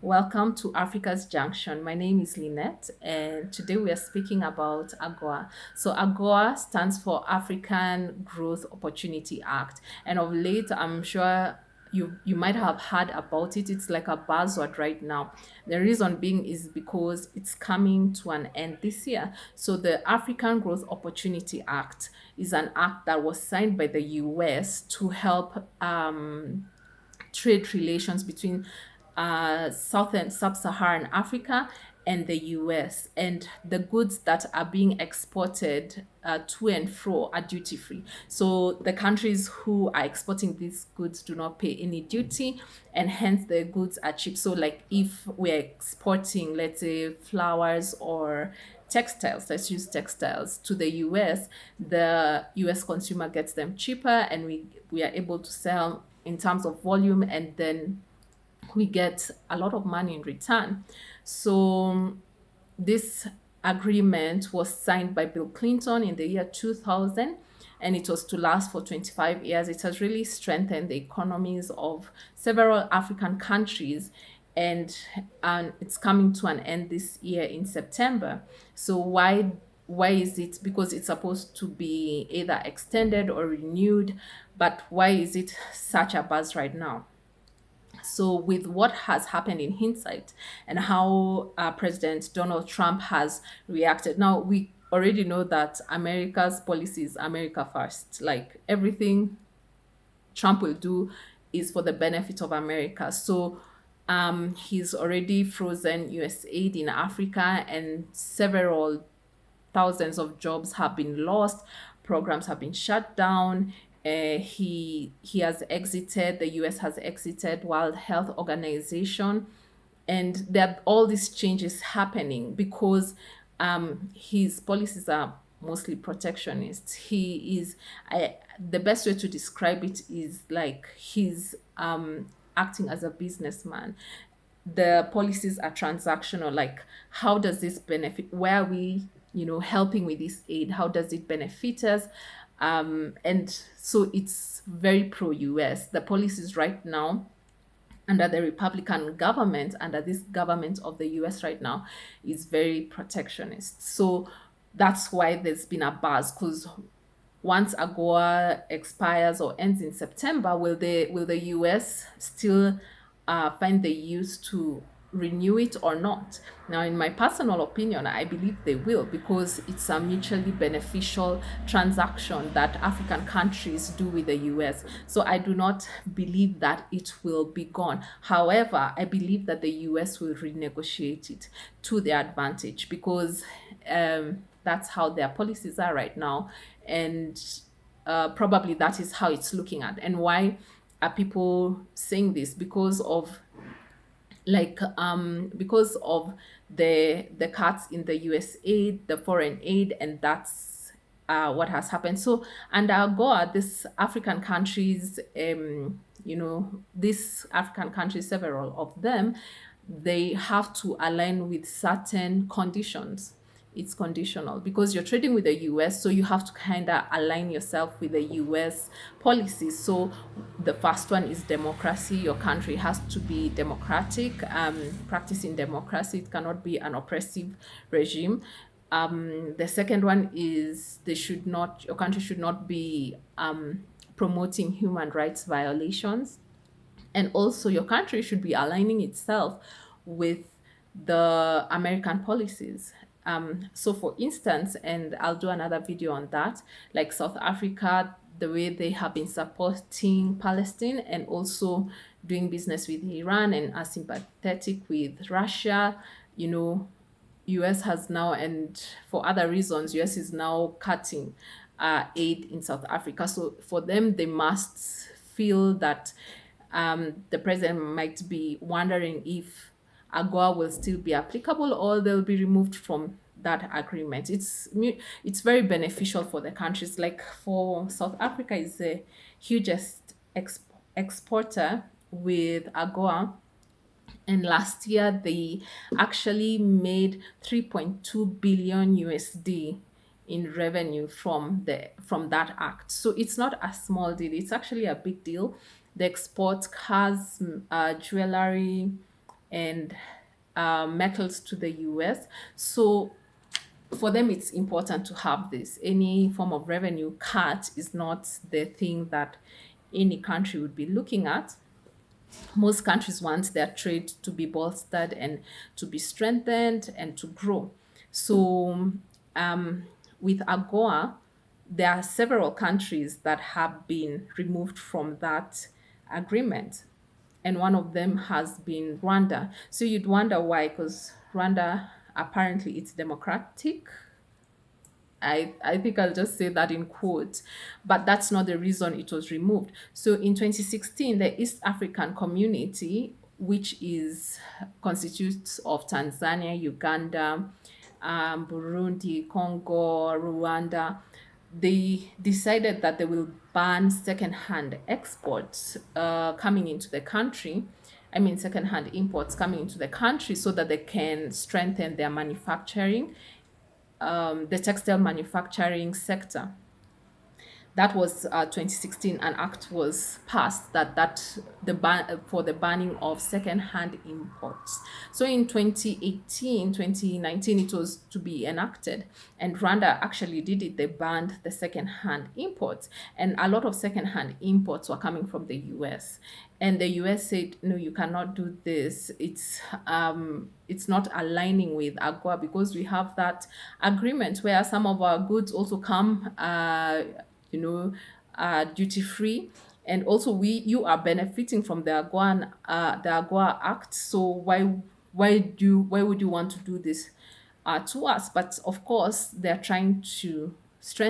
Welcome to Africa's Junction. My name is Lynette, and today we are speaking about Agoa. So, Agoa stands for African Growth Opportunity Act, and of late, I'm sure you might have heard about it. It's like a buzzword right now. The reason being is because it's coming to an end this year. So, the African Growth Opportunity Act is an act that was signed by the US to help trade relations between South and Sub-Saharan Africa and the US, and the goods that are being exported to and fro are duty free. So the countries who are exporting these goods do not pay any duty, and hence the goods are cheap. So, like if we're exporting, let's say, flowers or textiles, let's use textiles to the US, the US consumer gets them cheaper, and we are able to sell in terms of volume, and then we get a lot of money in return. So this agreement was signed by Bill Clinton in the year 2000, and it was to last for 25 years. It has really strengthened the economies of several African countries, and it's coming to an end this year in September. So why is it? Because it's supposed to be either extended or renewed, but why is it such a buzz right now? So, with what has happened in hindsight and how President Donald Trump has reacted, now we already know that America's policy is America first. Like everything Trump will do is for the benefit of America. So, he's already frozen US aid in Africa, and several thousands of jobs have been lost, programs have been shut down. He has exited. The U.S. has exited World Health Organization, and there are all these changes happening because his policies are mostly protectionist. He is, the best way to describe it is like he's acting as a businessman. The policies are transactional, like how does this benefit, where are we, helping with this aid, how does it benefit us? And so it's very pro-US. The policies right now under the Republican government, under this government of the US right now, is very protectionist. So that's why there's been a buzz, because once AGOA expires or ends in September, will the US still find the use to renew it or not? Now, in my personal opinion, I believe they will, because it's a mutually beneficial transaction that African countries do with the US. So I do not believe that it will be gone. However, I believe that the US will renegotiate it to their advantage, because that's how their policies are right now. And probably that is how it's looking at. And why are people saying this? Because of the cuts in the US aid, the foreign aid, and that's what has happened. So under AGOA, these African countries, several of them, they have to align with certain conditions. It's conditional because you're trading with the US, so you have to kind of align yourself with the US policies. So the first one is democracy. Your country has to be democratic, practicing democracy. It cannot be an oppressive regime. The second one is your country should not be promoting human rights violations, and also your country should be aligning itself with the American policies. So for instance, and I'll do another video on that, like South Africa, the way they have been supporting Palestine and also doing business with Iran and are sympathetic with Russia, you know, US has now, and for other reasons, US is now cutting aid in South Africa. So for them, they must feel that the president might be wondering if AGOA will still be applicable or they'll be removed from that agreement. It's very beneficial for the countries. Like for South Africa, is the hugest exporter with AGOA, and last year they actually made 3.2 billion USD in revenue from that act. So it's not a small deal, it's actually a big deal. They export cars, jewelry, and metals to the US. So for them, it's important to have this. Any form of revenue cut is not the thing that any country would be looking at. Most countries want their trade to be bolstered and to be strengthened and to grow. So, um, with AGOA, there are several countries that have been removed from that agreement. And one of them has been Rwanda. So you'd wonder why, because Rwanda apparently it's democratic. I think I'll just say that in quotes, but that's not the reason it was removed. So in 2016, the East African Community, which is constitutes of Tanzania, Uganda, Burundi, Congo, Rwanda, they decided that they will ban second-hand exports coming into the country. I mean, second-hand imports coming into the country so that they can strengthen their manufacturing, the textile manufacturing sector. That was 2016. An act was passed that the ban for the banning of second-hand imports. So in 2018, 2019, it was to be enacted, and Rwanda actually did it. They banned the second-hand imports, and a lot of second-hand imports were coming from the US. And the US said, no, you cannot do this. It's not aligning with AGOA, because we have that agreement where some of our goods also come you know, duty free. And also you are benefiting from the AGOA Act. So why would you want to do this to us? But of course, they're trying to strengthen